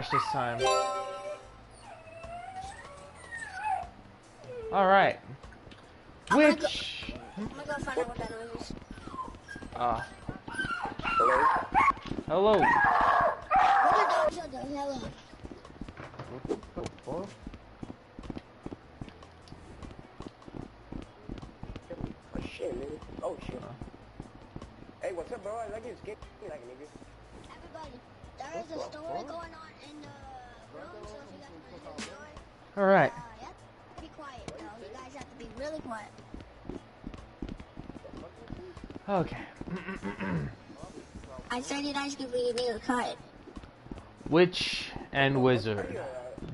this time. Alright. Which... I'm gonna go find out what that noise is. Hello? Hello? What the dog said though? Hello. What the fuck? Oh shit, nigga. Oh shit. Hey, what's up, bro? I like this game, like, nigga. Everybody, there is a story going on in the room, so if you guys want to hear the story, Alright. you have to be quiet, though. You guys have to be really quiet. Okay. I said you guys could be really quiet. Witch and Wizard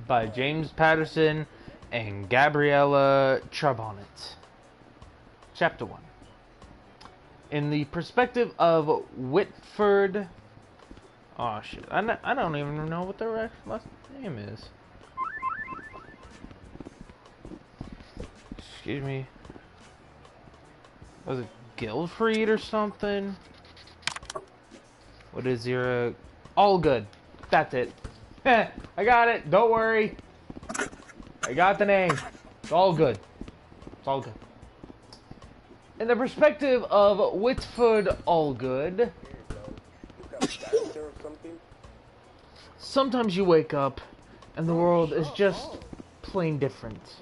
by James Patterson and Gabriella Charbonnet. Chapter 1. In the perspective of Whitford... Oh shit, I don't even know what their last name is. Excuse me. Was it Guildfried or something? What is your... All good. That's it. I got it. Don't worry. I got the name. It's all good. It's all good. In the perspective of Whitford Allgood, sometimes you wake up and the world is just plain different.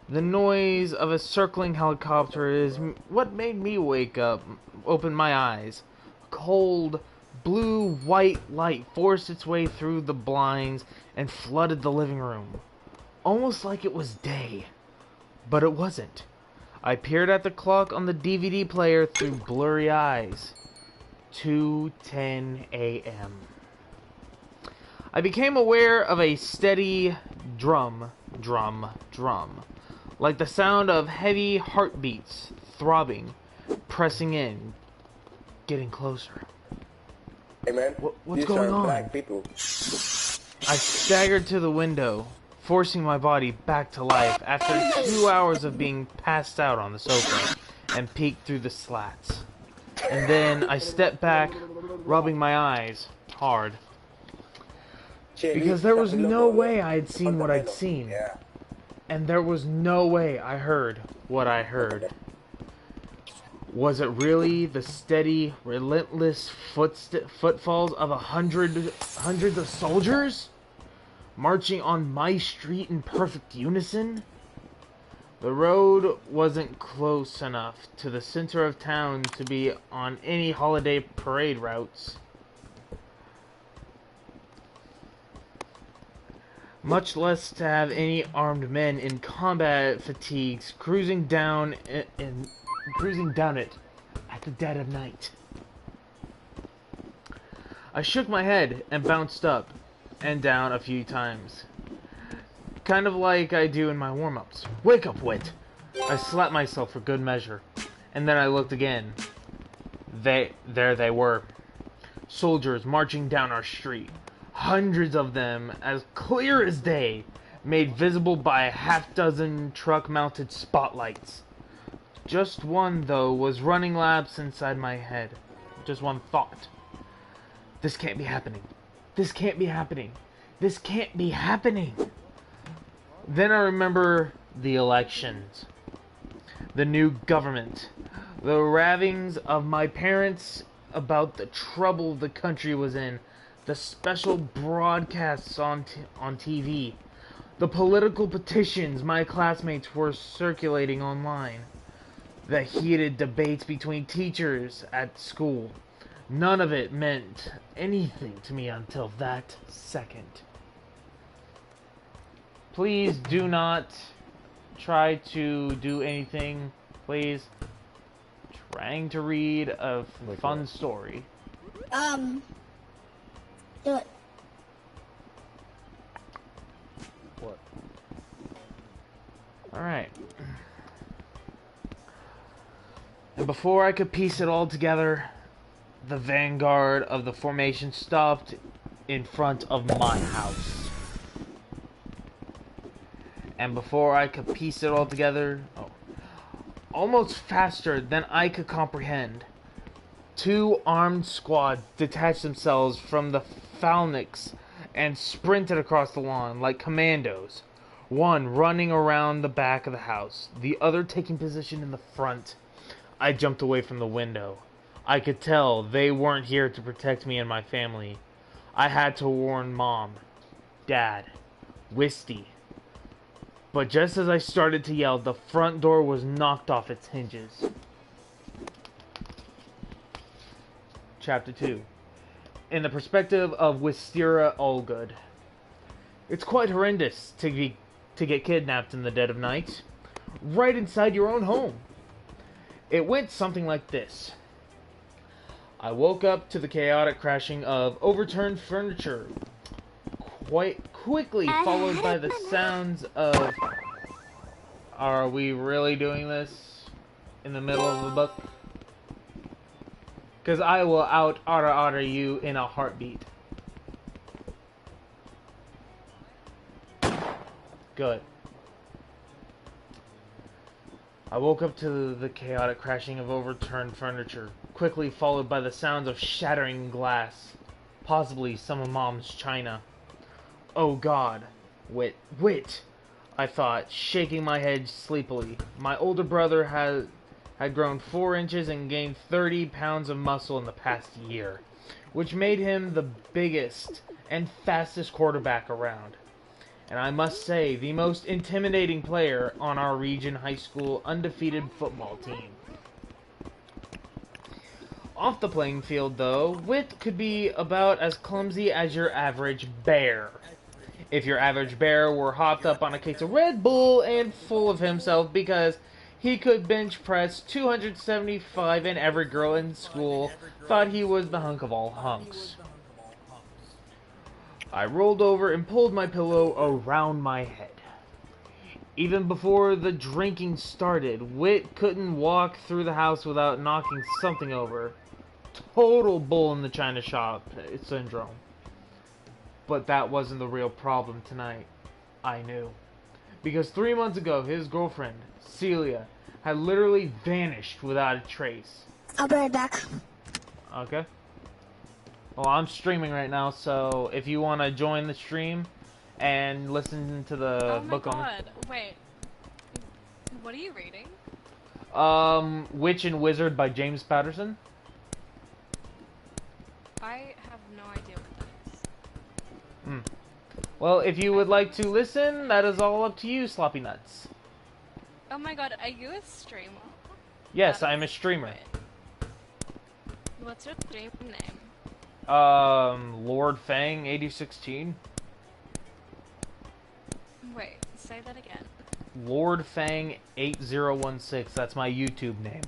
The noise of a circling helicopter is what made me wake up, open my eyes. Cold, blue-white light forced its way through the blinds and flooded the living room. Almost like it was day. But it wasn't. I peered at the clock on the DVD player through blurry eyes. 2:10 a.m. I became aware of a steady drum, like the sound of heavy heartbeats throbbing, pressing in, getting closer. Hey man, what's going on? Black people. I staggered to the window, forcing my body back to life after 2 hours of being passed out on the sofa, and peeked through the slats. And then I stepped back, rubbing my eyes hard. Because there was no way I had seen what I'd seen. And there was no way I heard what I heard. Was it really the steady, relentless footfalls of hundreds of soldiers? Marching on my street in perfect unison? The road wasn't close enough to the center of town to be on any holiday parade routes. Much less to have any armed men in combat fatigues cruising down it at the dead of night. I shook my head and bounced up and down a few times. Kind of like I do in my warm-ups. Wake up, Wit! I slapped myself for good measure. And then I looked again. There they were. Soldiers marching down our street. Hundreds of them, as clear as day, made visible by a half-dozen truck-mounted spotlights. Just one, though, was running laps inside my head. Just one thought. This can't be happening. This can't be happening. This can't be happening. Then I remember the elections. The new government. The ravings of my parents about the trouble the country was in. The special broadcasts on TV. The political petitions my classmates were circulating online. The heated debates between teachers at school. None of it meant anything to me until that second. Please do not try to do anything. Please. Trying to read a fun story. Do it. What? Alright. And before I could piece it all together, the vanguard of the formation stopped in front of my house. And before I could piece it all together, almost faster than I could comprehend, 2 armed squads detached themselves from the phalanx and sprinted across the lawn like commandos, one running around the back of the house, the other taking position in the front. I jumped away from the window. I could tell they weren't here to protect me and my family. I had to warn Mom, Dad, Wisty. But just as I started to yell, the front door was knocked off its hinges. Chapter 2. In the perspective of Wisteria Allgood. It's quite horrendous to get kidnapped in the dead of night, right inside your own home. It went something like this. I woke up to the chaotic crashing of overturned furniture, quite quickly followed by the sounds of... Are we really doing this in the middle of the book? Because I will out-otter you in a heartbeat. Good. I woke up to the chaotic crashing of overturned furniture, quickly followed by the sounds of shattering glass, possibly some of Mom's china. Oh God, Wit, I thought, shaking my head sleepily. My older brother had grown 4 inches and gained 30 pounds of muscle in the past year, which made him the biggest and fastest quarterback around. And I must say, the most intimidating player on our region high school undefeated football team. Off the playing field, though, Wit could be about as clumsy as your average bear. If your average bear were hopped up on a case of Red Bull and full of himself because he could bench press 275 and every girl in school thought he was the hunk of all hunks. I rolled over and pulled my pillow around my head. Even before the drinking started, Wit couldn't walk through the house without knocking something over. Total bull in the china shop syndrome. But that wasn't the real problem tonight. I knew. Because 3 months ago, his girlfriend, Celia, had literally vanished without a trace. I'll be right back. Okay. Well, I'm streaming right now, so if you want to join the stream and listen to the book on... Oh my god, wait. What are you reading? Witch and Wizard by James Patterson. I have no idea what that is. Well, if you would like to listen, that is all up to you, Sloppy Nuts. Oh my god, are you a streamer? Yes, I'm a streamer. What's your stream name? Lord Fang 8016. Wait, say that again. Lord Fang 8016. That's my YouTube name.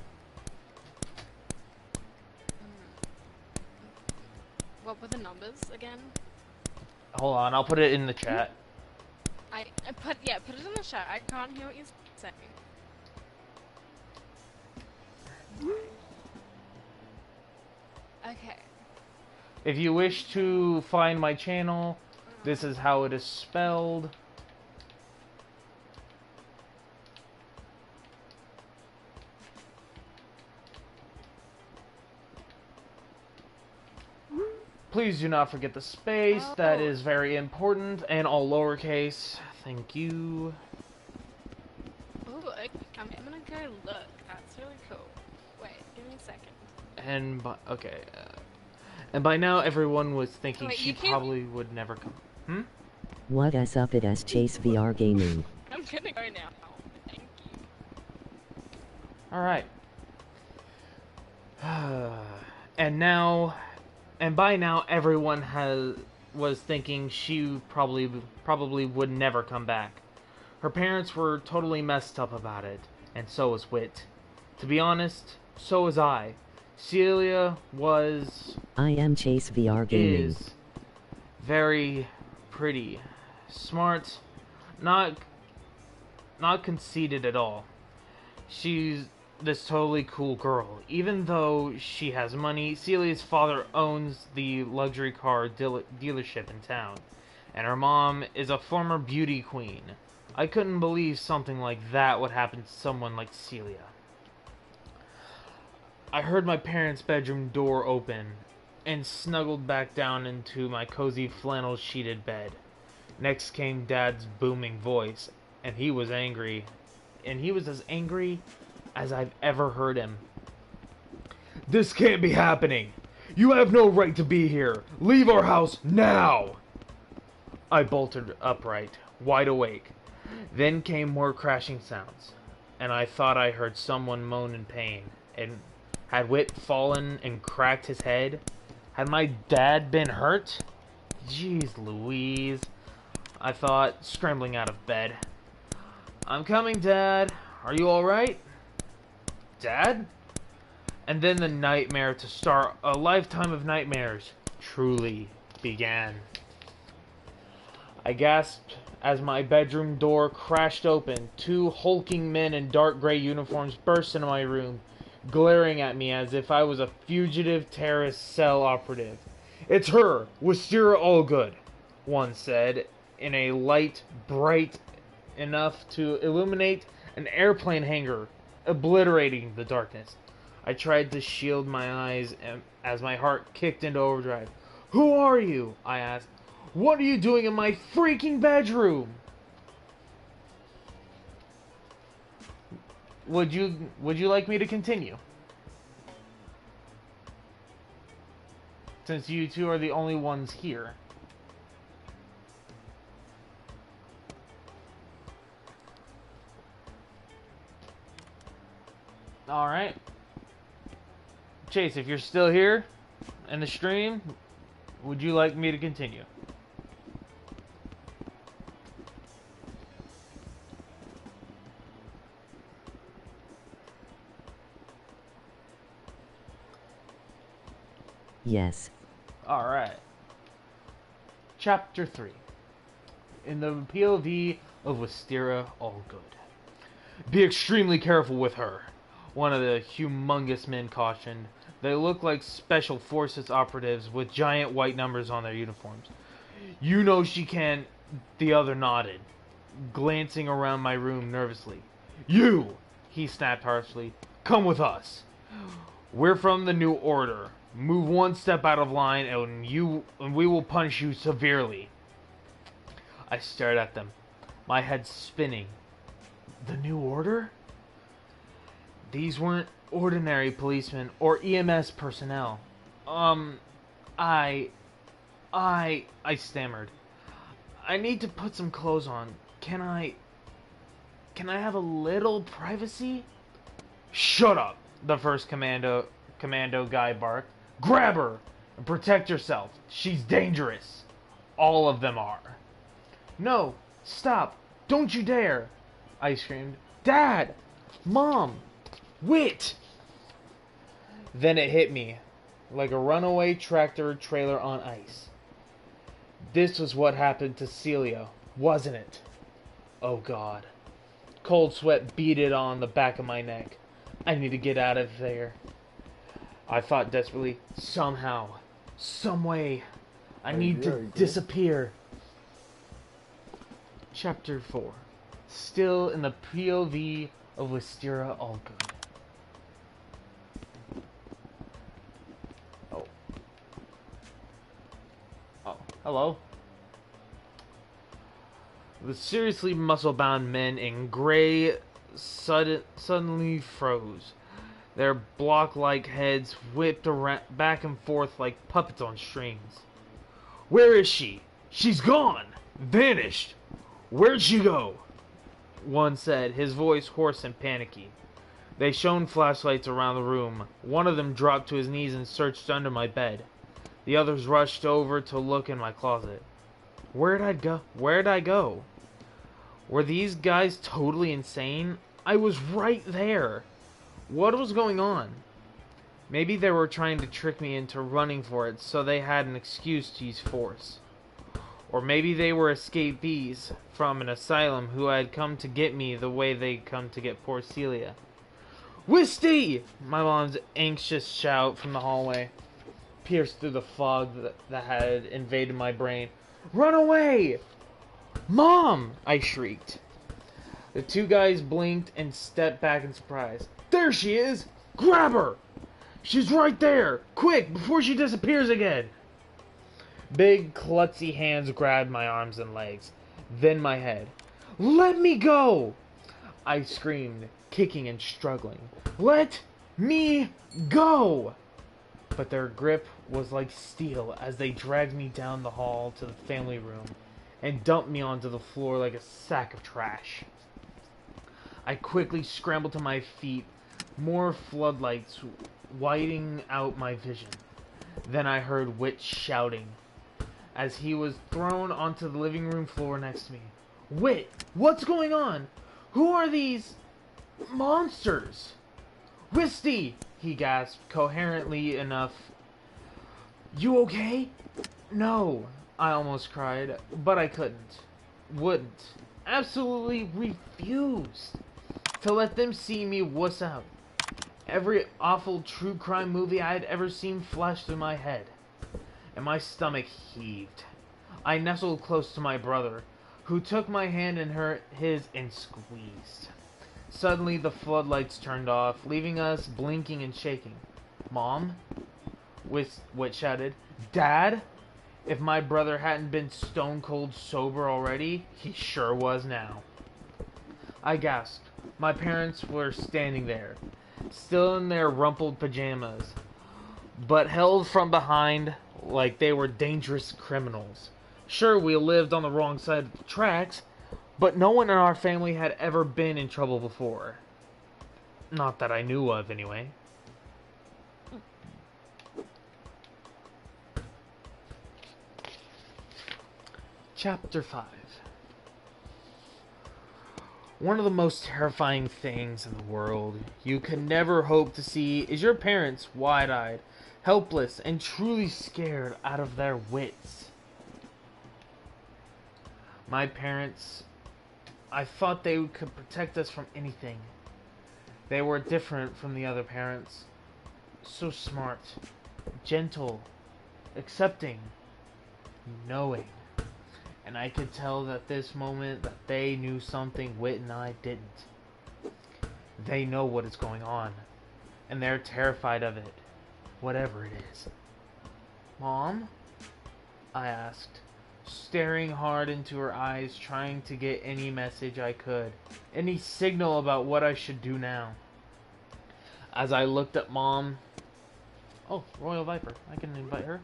What were the numbers again? Hold on, I'll put it in the chat. Put it in the chat. I can't hear what you're saying. Okay. If you wish to find my channel, this is how it is spelled. Please do not forget the space. That is very important, and all lowercase. Thank you. Oh, I'm gonna go look. That's really cool. Wait, give me a second. And by now, everyone was thinking Wait, she probably would never come. What is up? It is Chase VR Gaming. I'm gonna go now. Thank you. All right. And by now, everyone was thinking she probably would never come back. Her parents were totally messed up about it, and so was Wit. To be honest, so was I. Celia was... I am Chase VR Gaming. Is very pretty, smart, not conceited at all. She's this totally cool girl. Even though she has money, Celia's father owns the luxury car dealership in town, and her mom is a former beauty queen. I couldn't believe something like that would happen to someone like Celia. I heard my parents' bedroom door open, and snuggled back down into my cozy flannel-sheeted bed. Next came Dad's booming voice, and he was angry. And he was as angry as I've ever heard him. "This can't be happening! You have no right to be here! Leave our house now!" I bolted upright, wide awake. Then came more crashing sounds, and I thought I heard someone moan in pain. And had Whit fallen and cracked his head? Had my dad been hurt? Jeez Louise, I thought, scrambling out of bed. "I'm coming, Dad. Are you alright?" "Dad?" And then the nightmare to start a lifetime of nightmares truly began. I gasped as my bedroom door crashed open. Two hulking men in dark gray uniforms burst into my room, glaring at me as if I was a fugitive terrorist cell operative. "It's her, Wisteria Allgood," one said, in a light bright enough to illuminate an airplane hangar, obliterating the darkness. I tried to shield my eyes as my heart kicked into overdrive. "Who are you?" I asked. "What are you doing in my freaking bedroom?" Would you like me to continue? Since you two are the only ones here. Alright. Chase, if you're still here in the stream, would you like me to continue? Yes. Alright. Chapter 3. In the POV of Wisteria Allgood. "Be extremely careful with her," one of the humongous men cautioned. They looked like special forces operatives with giant white numbers on their uniforms. "You know she can't," the other nodded, glancing around my room nervously. "You," he snapped harshly, "come with us. We're from the New Order. Move one step out of line and we will punish you severely." I stared at them, my head spinning. The New Order? These weren't ordinary policemen or EMS personnel. I stammered. "I need to put some clothes on. Can I have a little privacy?" "Shut up," the first commando guy barked. "Grab her and protect yourself. She's dangerous. All of them are." "No, stop. Don't you dare," I screamed. "Dad! Mom! Whit!" Then it hit me, like a runaway tractor trailer on ice. This was what happened to Celia, wasn't it? Oh God. Cold sweat beaded on the back of my neck. I need to get out of there. I thought desperately, somehow, some way, I need to disappear. Chapter 4. Still in the POV of Wisteria Allgood. Oh, hello. The seriously muscle-bound men in gray suddenly froze. Their block-like heads whipped around, back and forth like puppets on strings. "Where is she? She's gone! Vanished! Where'd she go?" one said, his voice hoarse and panicky. They shone flashlights around the room. One of them dropped to his knees and searched under my bed. The others rushed over to look in my closet. Where'd I go? Were these guys totally insane? I was right there. What was going on? Maybe they were trying to trick me into running for it so they had an excuse to use force. Or maybe they were escapees from an asylum who had come to get me the way they come to get poor Celia. "Wisty!" My mom's anxious shout from the hallway pierced through the fog that had invaded my brain. "Run away!" "Mom!" I shrieked. The two guys blinked and stepped back in surprise. "There she is! Grab her!" She's right there! Quick, before she disappears again! Big, klutzy hands grabbed my arms and legs, then my head. Let me go! I screamed, kicking and struggling. Let me go! But their grip was like steel as they dragged me down the hall to the family room and dumped me onto the floor like a sack of trash. I quickly scrambled to my feet, more floodlights whiting out my vision. Then I heard Wit shouting as he was thrown onto the living room floor next to me. Wit, what's going on? Who are these monsters? Wisty, he gasped, coherently enough. You okay? No, I almost cried, but I couldn't. Wouldn't. Absolutely refused to let them see me wuss out. Every awful true crime movie I had ever seen flashed through my head, and my stomach heaved. I nestled close to my brother, who took my hand in his and squeezed. Suddenly, the floodlights turned off, leaving us blinking and shaking. Mom? Wit shouted. Dad? If my brother hadn't been stone cold sober already, he sure was now. I gasped. My parents were standing there, still in their rumpled pajamas, but held from behind like they were dangerous criminals. Sure, we lived on the wrong side of the tracks, but no one in our family had ever been in trouble before. Not that I knew of, anyway. Chapter 5. One of the most terrifying things in the world you can never hope to see is your parents wide-eyed, helpless, and truly scared out of their wits. My parents, I thought they could protect us from anything. They were different from the other parents. So smart, gentle, accepting, knowing. And I could tell at this moment that they knew something Wit and I didn't. They know what is going on, and they're terrified of it, whatever it is. Mom? I asked, staring hard into her eyes, trying to get any message I could, any signal about what I should do now. As I looked at Mom... Oh, Royal Viper. I can invite her.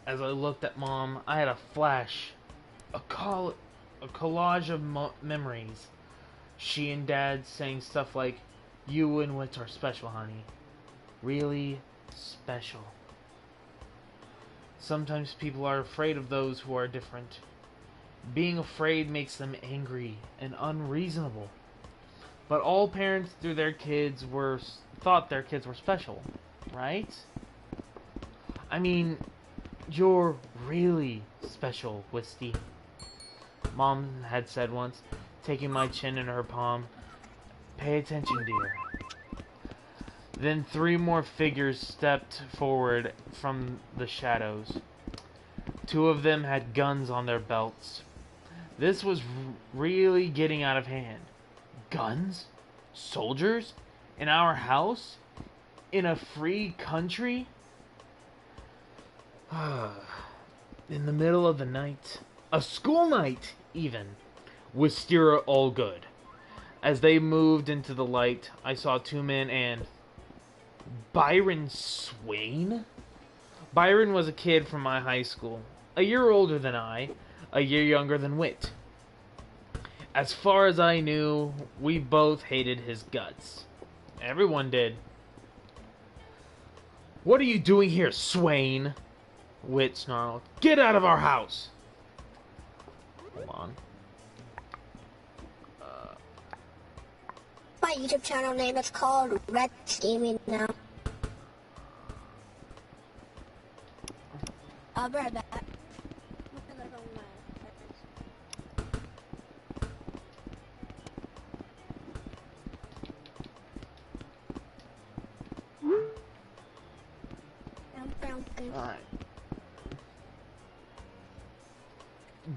As I looked at Mom, I had a flash, a collage of memories. She and Dad saying stuff like, "You and Wit are special, honey. Really special." Sometimes people are afraid of those who are different. Being afraid makes them angry and unreasonable. But all parents through their kids thought their kids were special, right? I mean, you're really special, Wisty, Mom had said once, taking my chin in her palm. Pay attention, dear. Then 3 more figures stepped forward from the shadows. 2 of them had guns on their belts. This was really getting out of hand. Guns? Soldiers? In our house? In a free country? In the middle of the night, a school night even, Wisteria all good. As they moved into the light, I saw 2 men and... Byron Swain? Byron was a kid from my high school, a year older than I, a year younger than Wit. As far as I knew, we both hated his guts. Everyone did. What are you doing here, Swain? Wit snarled. Get out of our house! Hold on. My YouTube channel name is called Red Gaming now. I'll be right back. Alright.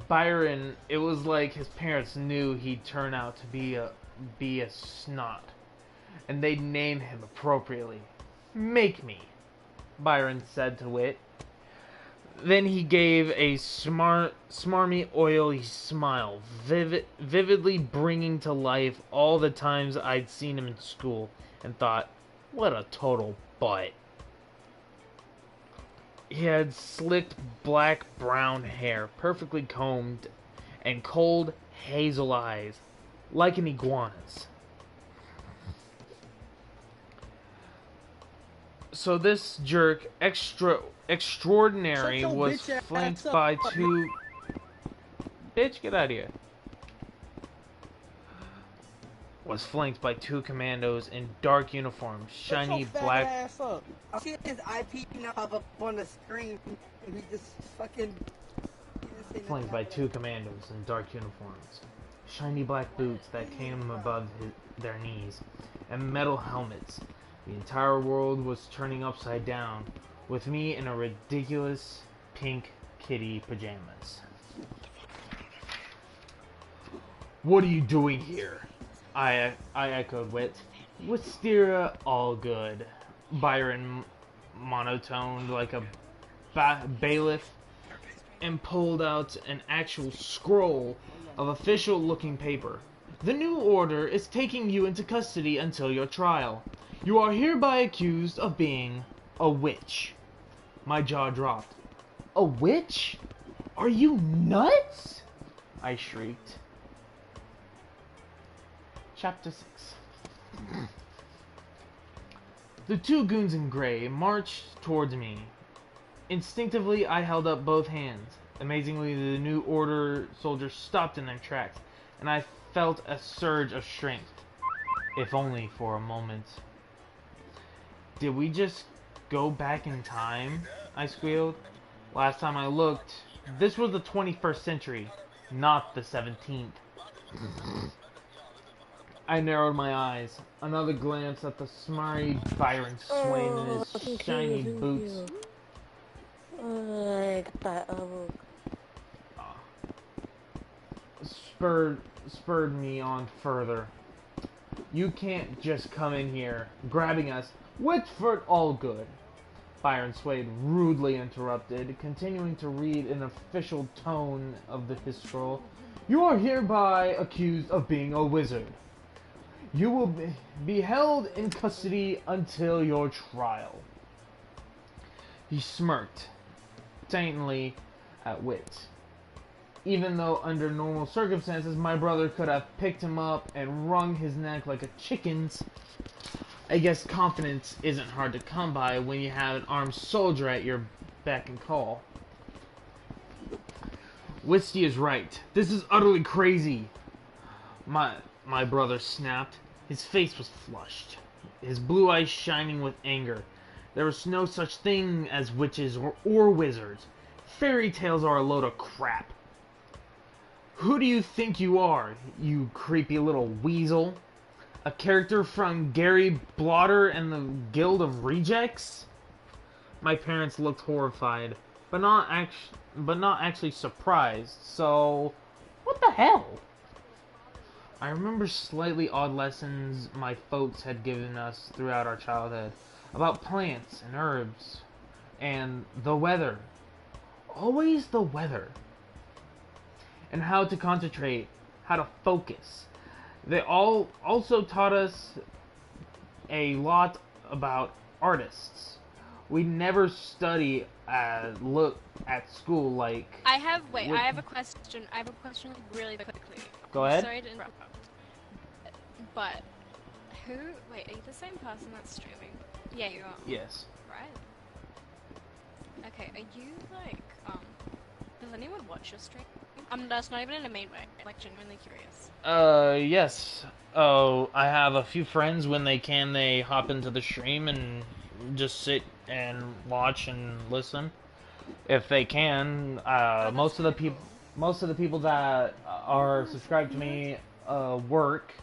Byron, it was like his parents knew he'd turn out to be a snot, and they'd name him appropriately. Make me, Byron said to Wit. Then he gave a smarmy, oily smile, vividly bringing to life all the times I'd seen him in school, and thought, what a total butt. He had slicked black-brown hair, perfectly combed, and cold hazel eyes, like an iguana's. So this jerk, extraordinary, was flanked by two... Bitch, get out of here. Was flanked by two commandos in dark uniforms, shiny black... Ass up. I see his IP now pop up on the screen, and he just fucking... Flanked by two commandos in dark uniforms, shiny black boots that came above their knees, and metal helmets. The entire world was turning upside down, with me in a ridiculous pink kitty pajamas. What are you doing here? I echoed Wit. Wisteria, all good. Byron monotoned like a bailiff and pulled out an actual scroll of official-looking paper. The new order is taking you into custody until your trial. You are hereby accused of being a witch. My jaw dropped. A witch? Are you nuts? I shrieked. Chapter 6. The two goons in gray marched towards me. Instinctively, I held up both hands. Amazingly, the new order soldiers stopped in their tracks, and I felt a surge of strength. If only for a moment. Did we just go back in time? I squealed. Last time I looked, this was the 21st century, not the 17th. I narrowed my eyes. Another glance at the smarmy Byron swaying in his shiny boots. Spurred me on further. You can't just come in here, grabbing us. Whitford all good. Byron Swade rudely interrupted, continuing to read an official tone of his scroll. You are hereby accused of being a wizard. You will be held in custody until your trial. He smirked, faintly at Wit. Even though under normal circumstances my brother could have picked him up and wrung his neck like a chicken's, I guess confidence isn't hard to come by when you have an armed soldier at your beck and call. Wisty is right. This is utterly crazy. My brother snapped. His face was flushed, his blue eyes shining with anger. There was no such thing as witches or wizards. Fairy tales are a load of crap. Who do you think you are, you creepy little weasel? A character from Gary Blotter and the Guild of Rejects? My parents looked horrified, but not actually surprised. So, what the hell? I remember slightly odd lessons my folks had given us throughout our childhood about plants and herbs and the weather. Always the weather. And how to concentrate, how to focus. They all also taught us a lot about artists. We never look at school like... I have a question. I have a question really quickly. Go ahead. Sorry to interrupt. But, wait, are you the same person that's streaming? Yeah, you are. Yes. Right? Okay, are you like, does anyone watch your stream? That's not even in a main way, like genuinely curious. Yes. Oh, I have a few friends when they hop into the stream and just sit and watch and listen. If they can. Most of the people that are subscribed to me, work,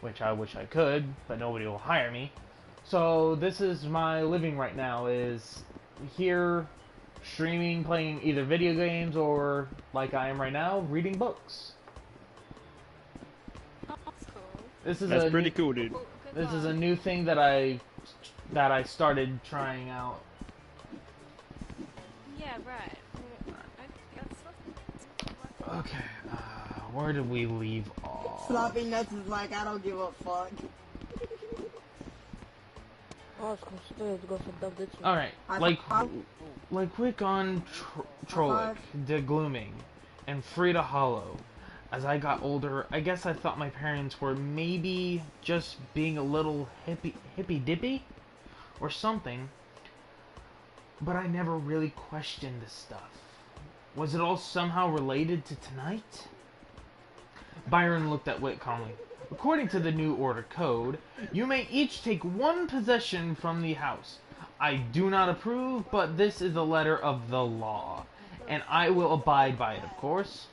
which I wish I could, but nobody will hire me. So this is my living right now, is here streaming, playing either video games, or, like I am right now, reading books. Oh, that's cool. That's pretty cool, dude. Good This is a luck. new thing that I started trying out. Yeah, right. Well, that's Okay, where did we leave off? Sloppy Nuts is like, I don't give a fuck. Oh, it's gonna go for double digits. Alright, like quick on Trollic, De Glooming, and Frida Hollow. As I got older, I guess I thought my parents were maybe just being a little hippy-dippy or something, but I never really questioned this stuff. Was it all somehow related to tonight? Byron looked at Wit calmly. According to the New Order Code, you may each take one possession from the house. I do not approve, but this is the letter of the law, and I will abide by it, of course.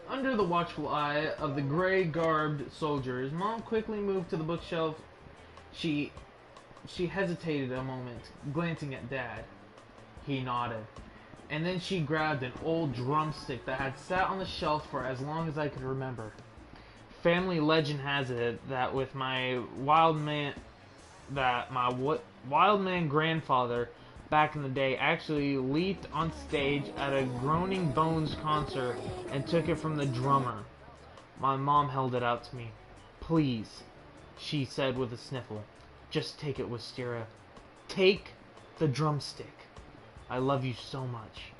Under the watchful eye of the gray-garbed soldiers, Mom quickly moved to the bookshelf. She hesitated a moment, glancing at Dad. He nodded. And then she grabbed an old drumstick that had sat on the shelf for as long as I could remember. Family legend has it that with my wild man grandfather back in the day actually leaped on stage at a Groaning Bones concert and took it from the drummer. My mom held it out to me. Please, she said with a sniffle. Just take it, Wisteria. Take the drumstick. I love you so much.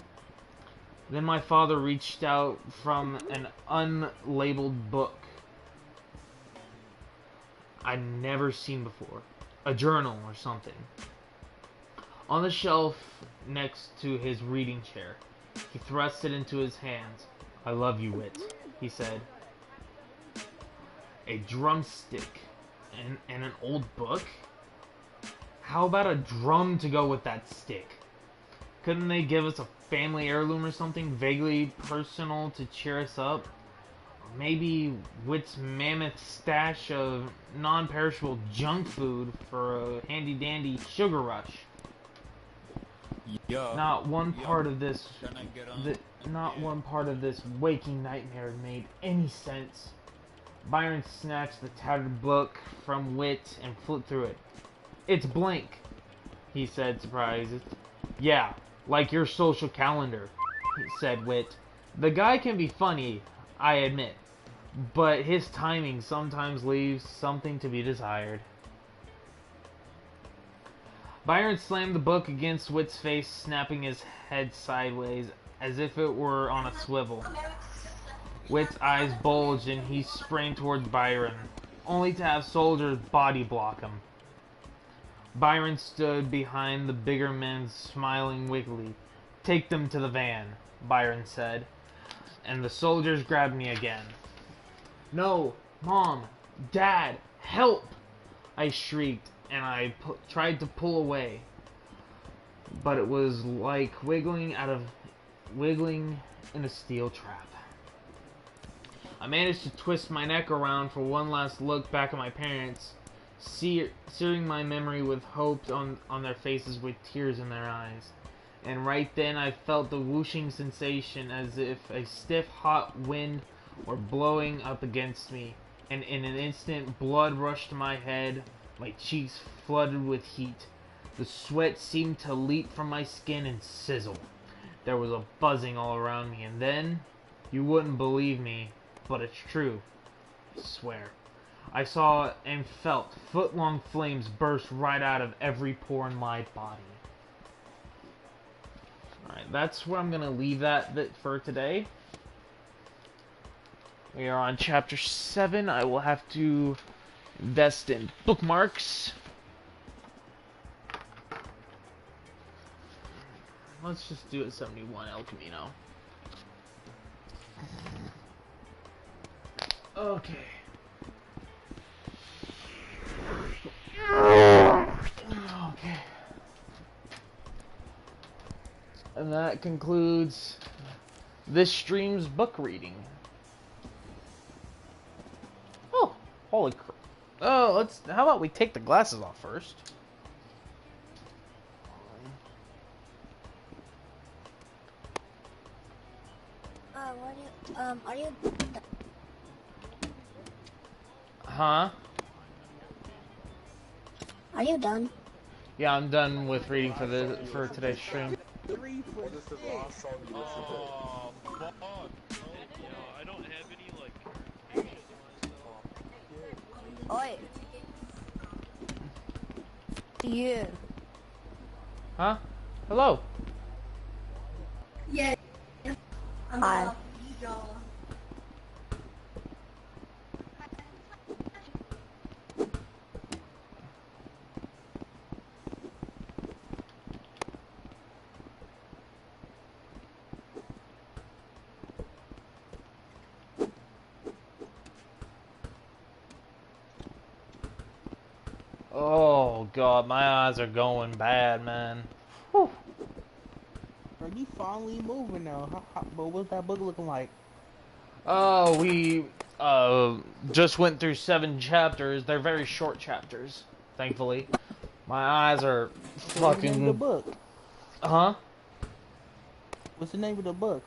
Then my father reached out from an unlabeled book I'd never seen before. A journal or something. On the shelf next to his reading chair, he thrust it into his hands. I love you, Wit, he said. A drumstick and an old book? How about a drum to go with that stick? Couldn't they give us a family heirloom or something vaguely personal to cheer us up? Or maybe Wit's mammoth stash of non-perishable junk food for a handy-dandy sugar rush. Not one part of this waking nightmare made any sense. Byron snatched the tattered book from Wit and flipped through it. It's blank, he said, surprised. Yeah, like your social calendar, said Wit. The guy can be funny, I admit, but his timing sometimes leaves something to be desired. Byron slammed the book against Wit's face, snapping his head sideways as if it were on a swivel. Wit's eyes bulged and he sprang towards Byron, only to have soldiers body block him. Byron stood behind the bigger men, smiling wickedly. Take them to the van, Byron said, and the soldiers grabbed me again. No, Mom, Dad, help! I shrieked, and I tried to pull away, but it was like wiggling in a steel trap. I managed to twist my neck around for one last look back at my parents, searing my memory with hope on their faces with tears in their eyes. And right then I felt the whooshing sensation as if a stiff hot wind were blowing up against me, and in an instant blood rushed to my head, my cheeks flooded with heat. The sweat seemed to leap from my skin and sizzle. There was a buzzing all around me, and then, you wouldn't believe me, but it's true, I swear. I saw and felt foot-long flames burst right out of every pore in my body. Alright, that's where I'm going to leave that for today. We are on chapter 7. I will have to invest in bookmarks. Let's just do it 71 El Camino. Okay. Okay. And that concludes this stream's book reading. Oh, holy crap. Oh, let's. How about we take the glasses off first? Are you? Huh? Are you done? Yeah, I'm done with reading for today's stream. Oh, fuck. Yeah, I don't have any, like, pictures of myself. Oi. You. Huh? Hello. Yeah. Hi. Oh god, my eyes are going bad, man. Whew. Are you finally moving now? But what's that book looking like? Oh, we just went through 7 chapters. They're very short chapters, thankfully. My eyes are What's the name of the fucking. book? Huh? What's the name of the book?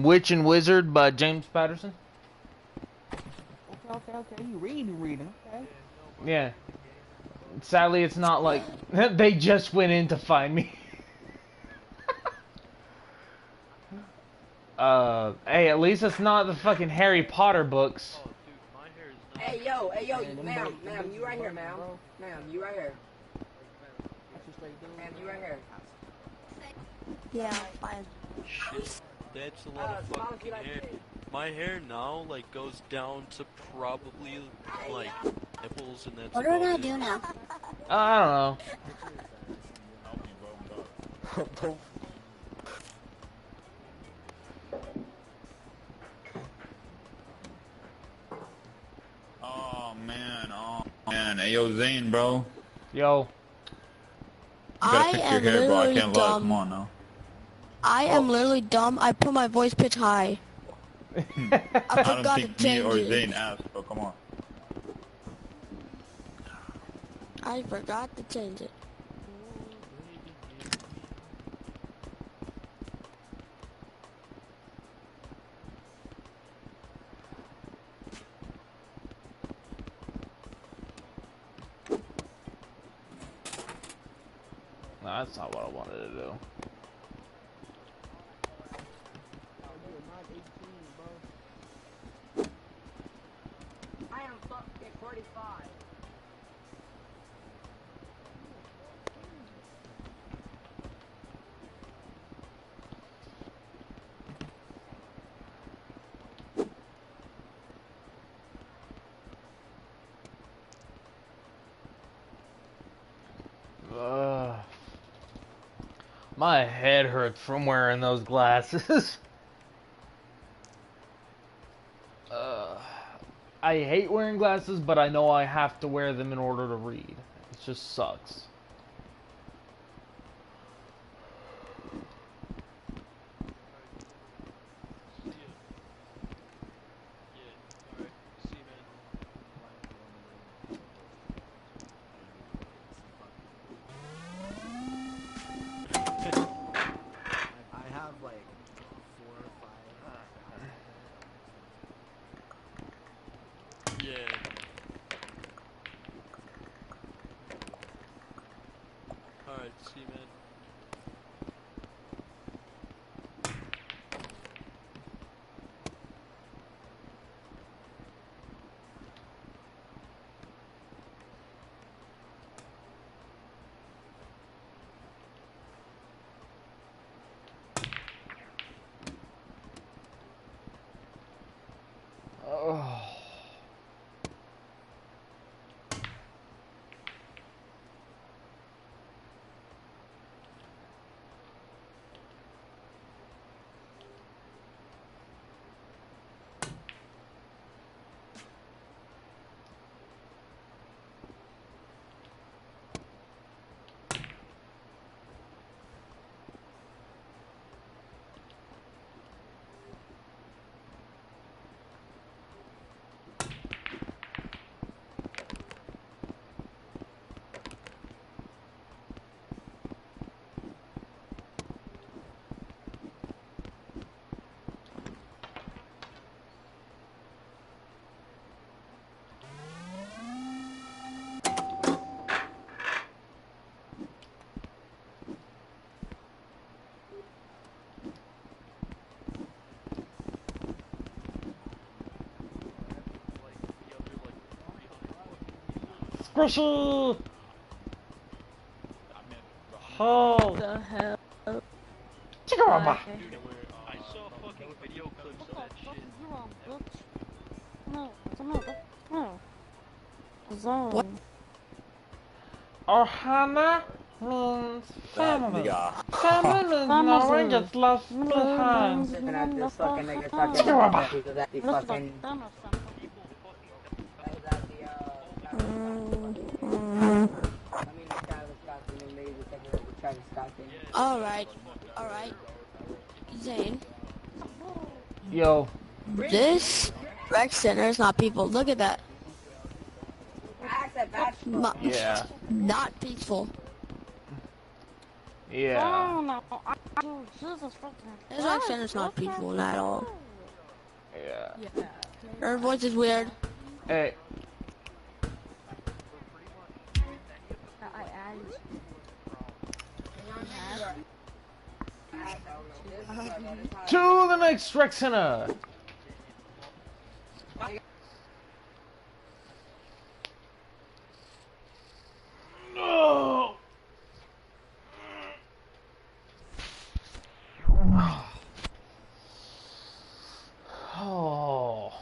Witch and Wizard by James Patterson. Okay. You reading, okay. Yeah. Sadly, it's not like they just went in to find me. Hey, at least it's not the fucking Harry Potter books. Oh, dude, my hair is not... Hey, yo, ma'am, you right here, ma'am. Ma'am, you right here. Ma'am, you right here. Yeah, fine. Shit, that's a lot of fucking hair. My hair now, like, goes down to probably, like, nipples, and that's What are we about gonna it. do now? I don't know. Oh man. Hey yo, Zane, bro. Yo. You gotta I fix your am hair, bro. I literally can't lie. Come dumb. on now. I am literally dumb. I put my voice pitch high. I I don't forgot to think me change or it. Zane asked, bro. Come on. I forgot to change it. No, that's not what I wanted to do. I am fucking 45. My head hurts from wearing those glasses. I hate wearing glasses, but I know I have to wear them in order to read. It just sucks. I have like 4 or 5. Yeah. Alright, see you, man. Oh. Squishy! Oh! The hell? Chickarama! Dude, I saw fucking video clips of that shit. What? Ohana means family. nigga. Family means no one gets left behind. Listen at this fucking nigga talking Chickarama! about because that the fucking... Alright. Zane, Yo. this rec center is not people. Look at that. Yeah. Not peaceful. Yeah. This rec center's not peaceful at all. Yeah. Her voice is weird. Hey. To the next rec center. No. Oh.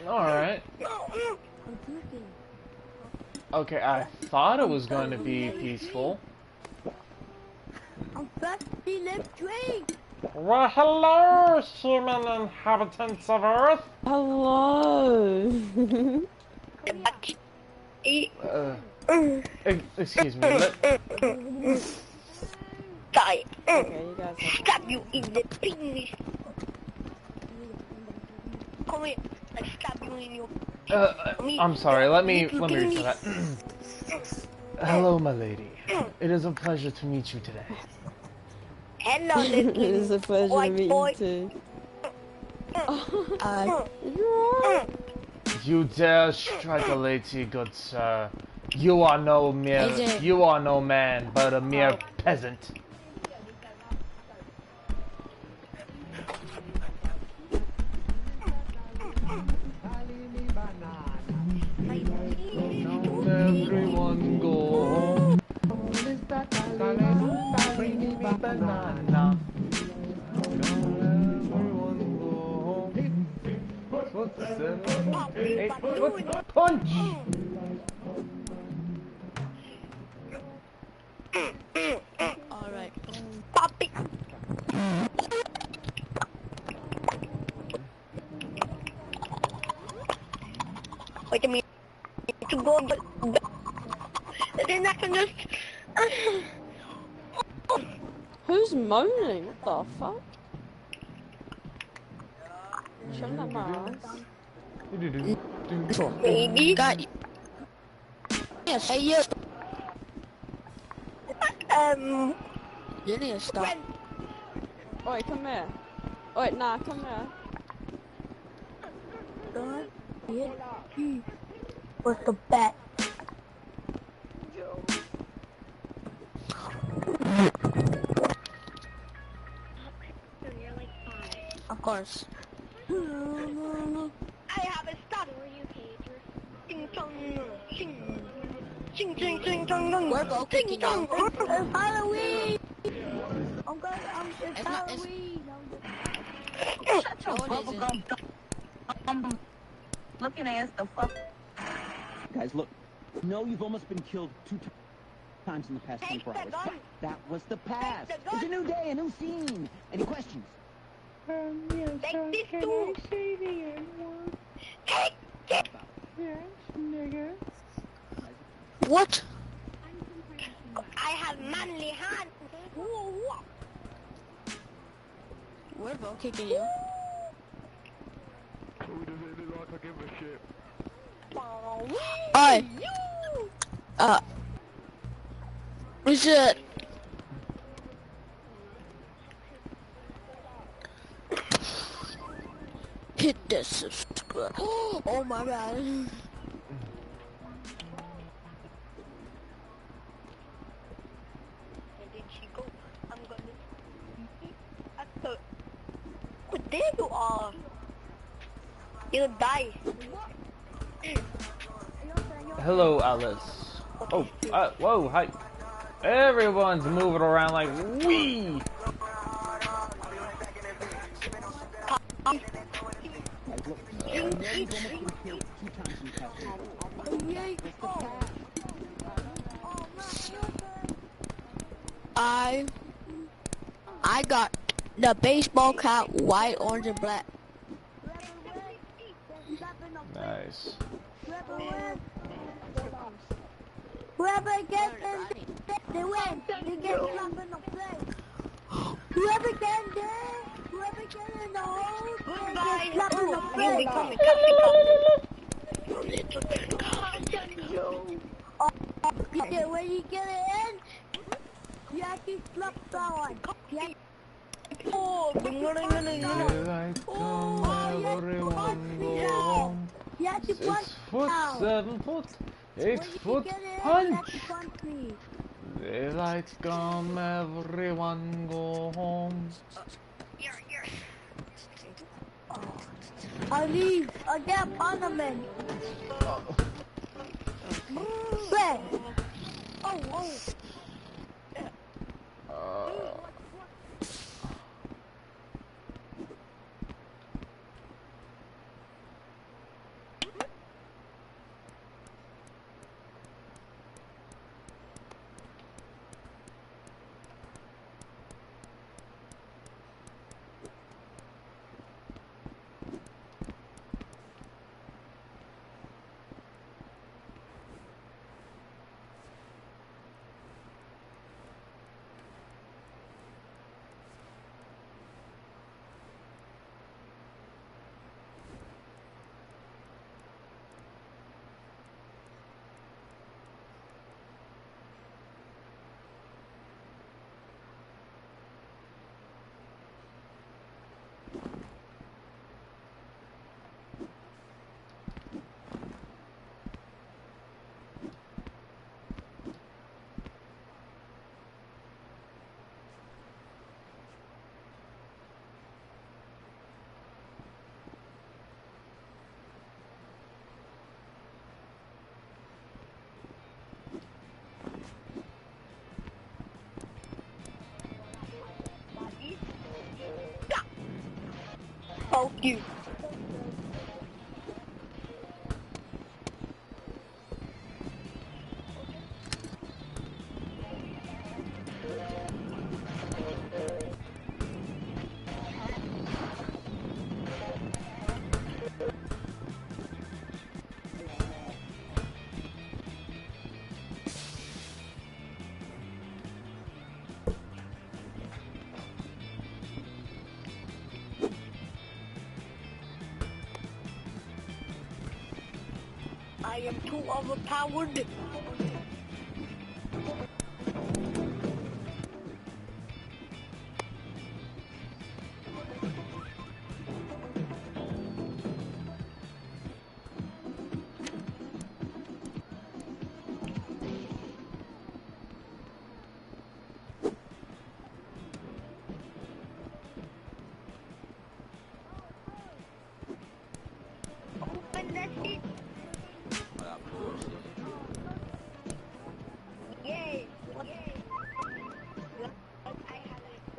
Alright. Okay, I thought it was going to be peaceful. I'm back in the train. Well, hello, human inhabitants of Earth. Hello. Excuse me. Die. Okay, you guys have... Stab you in the penis. Come here. I stab you in your... I'm sorry. Let me read that. Hello, my lady. It is a pleasure to meet you today. Hello, little It is a pleasure to white meet boy. you too. You dare strike a lady, good sir. You are no man, but a mere peasant. Everyone go home. Bring me banana. Everyone go home. What's 7, 8, what's punch? Alright. Poppy. Wait a minute. To go, but then I can just. Who's moaning? What the fuck? Shut up, man. Baby. Got. Yes. Hey, you. You need to stop. Oi, come here. Oi, nah, come here. What's the bet? Of course. I have a stop. Sing song, sing song. We're both kicking you. It's Halloween. It's Halloween. Shut your bubblegum. Looking ass the fuck. Guys, look. No, you've almost been killed 2 times in the past 24 hours. That was the past. It's a new day, a new scene. Any questions? Take this too. Take it. Yes, nigga. What? I have manly hands. We're both kicking you. Oi. Is it? Hit the subscribe. Oh my god. Where did she go? I'm gonna... Oh, there you are. You'll die. Hello, Alice. Oh, whoa, hi. Everyone's moving around like wee. I got the baseball cap, white, orange, and black. Nice. Whoever gets in, they win. They get slapped in the face. Whoever gets there, whoever gets in the hole, they get slapped in the face. Yeah, when you get it in, you actually slap someone. Oh, Daylight come, everyone go home. 6 foot, 7 foot, 8 foot, punch. Daylight come, everyone go home. I leave. I get ornament. Where? Oh. Fuck you. I am too overpowered.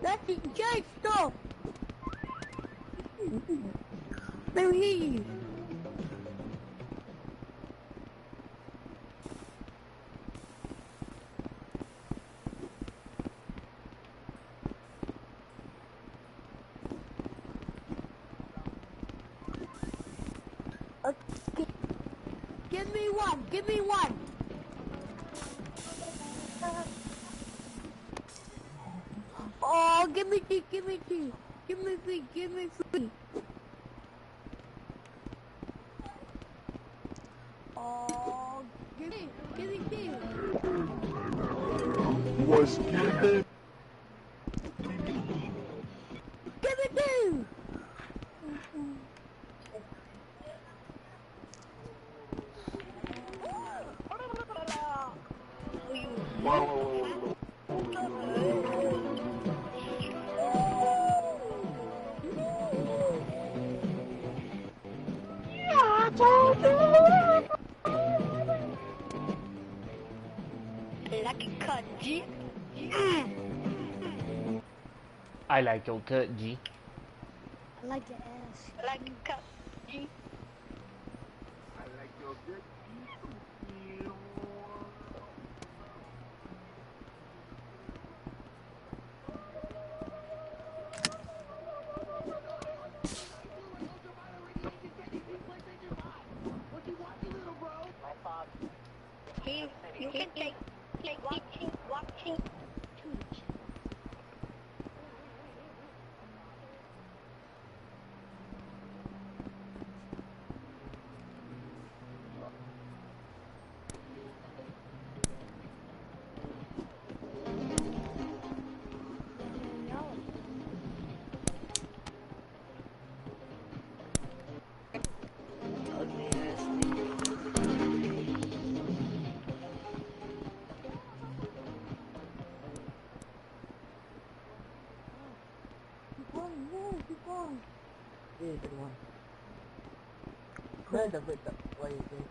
That's it, Jake, stop! Let me hear you. Okay. Give me one, give me one. Oh, give me two, give me two. Give me three, give me three. Oh, give me two. What's good? Give it to! Lucky cut, G. I like your cut, G. I like your ass. Lucky cut, G. You can take watching. Keep going. Yeah, good one. Where's the bit that what you think?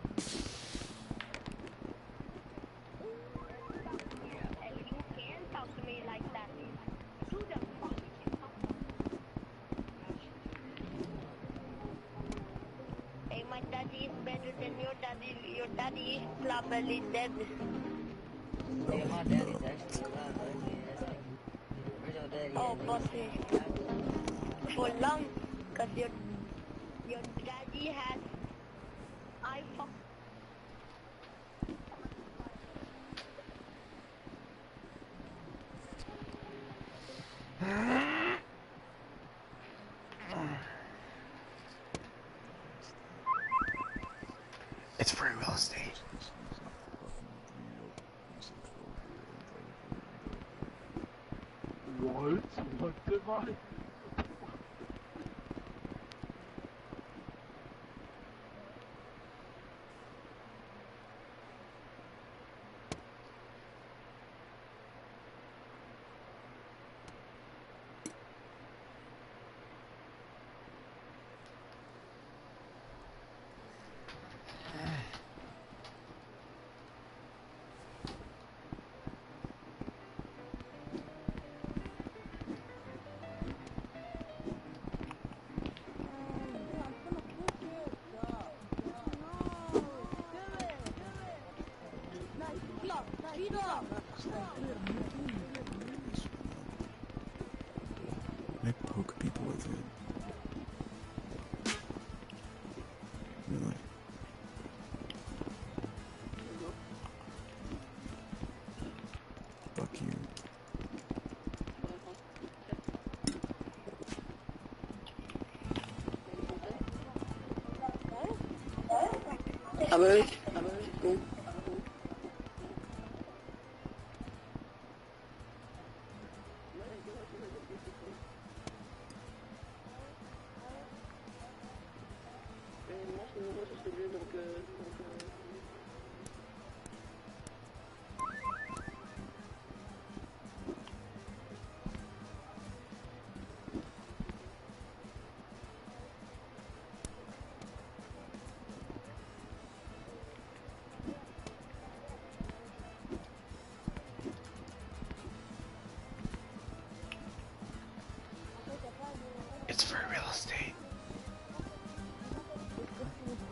You can't talk to me like that. Who the fuck you talk to? Hey, my daddy is better than your daddy. Your daddy is probably dead. Yeah, my daddy's actually alive, but where's your daddy? Oh, pussy. For long, cause your daddy has iPhone. It's free real estate. What? What did I? I poke people with it. Really? Fuck you. A ver, It's free real estate.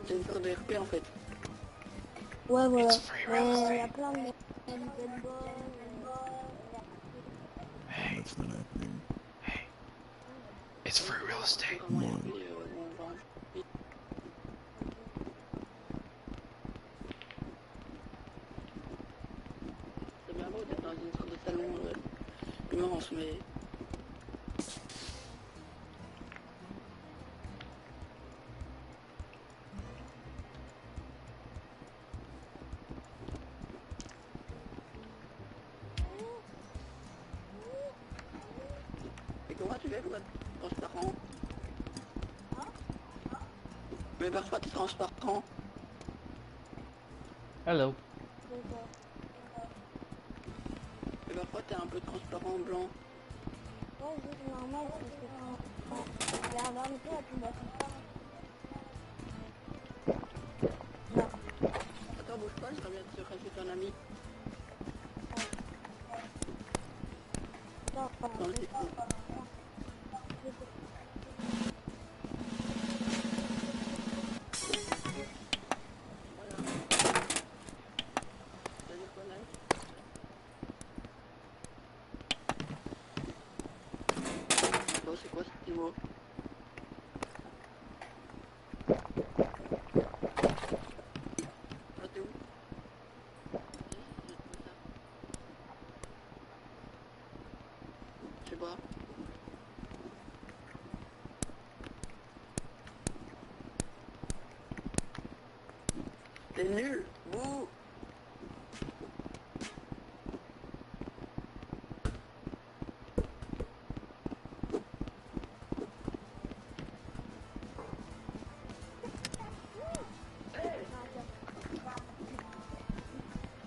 c'est une sorte de RP en fait. Ouais, voilà. It's free real Il y a estate. plein de... Hey, That's not happening. hey. It's free real estate. One. C'est bien beau d'être dans une sorte de salon immense, mais... Pourquoi tu veux être transparent? Mais parfois t'es transparent. Hello. Mais parfois t'es un peu transparent blanc. Ouais, c'est normal, c'est regarde un peu, tu vois. Attends, bouge pas, je reviens te rajouter un ami. Non, Dans le TikTok. C'est quoi ce petit mot? Ah, t'es où? Je sais pas. T'es nul, vous.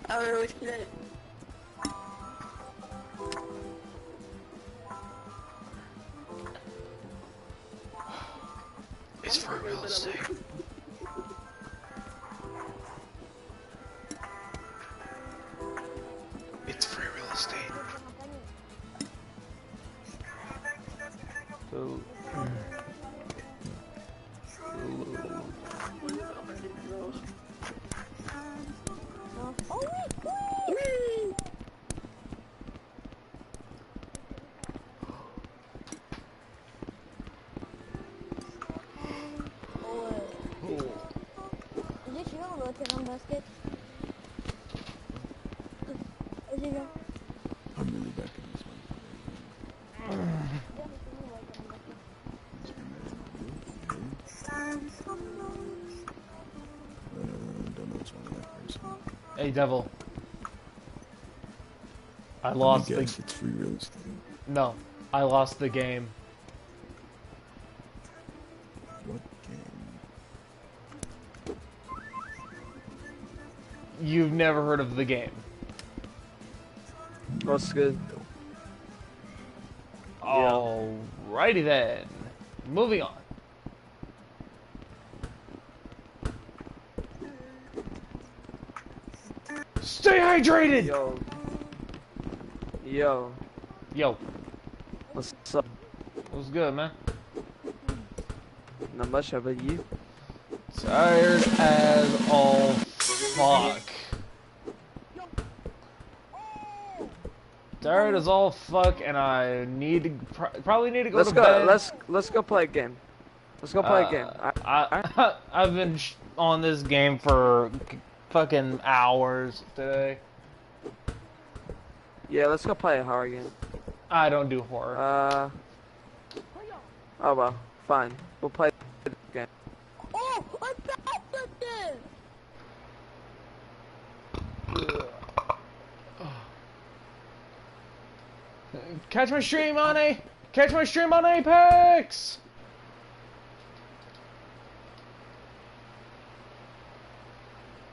Ah ouais, où est-ce qu'il est? It's for real estate. It's free real estate. So. Vas-y, tu viens, on va au terrain de basket. Vas-y, viens. I'm really back in this one. Don't know what's wrong with that person. Hey, devil. I Let me lost guess, the. it's free real estate. No, I lost the game. What game? You've never heard of the game. That's good. Alrighty then. Moving on. Stay hydrated! Yo. Yo. Yo. What's up? What's good, man? Not much, how about you? Tired as all fuck. Tired as all fuck, and I need to probably need to go Let's to go. bed. Let's go play a game. Let's go play a game. I've been on this game for fucking hours today. Yeah, let's go play a horror game. I don't do horror. Oh well, fine. We'll play the game. Oh, I'm back with this! Catch my stream on Apex!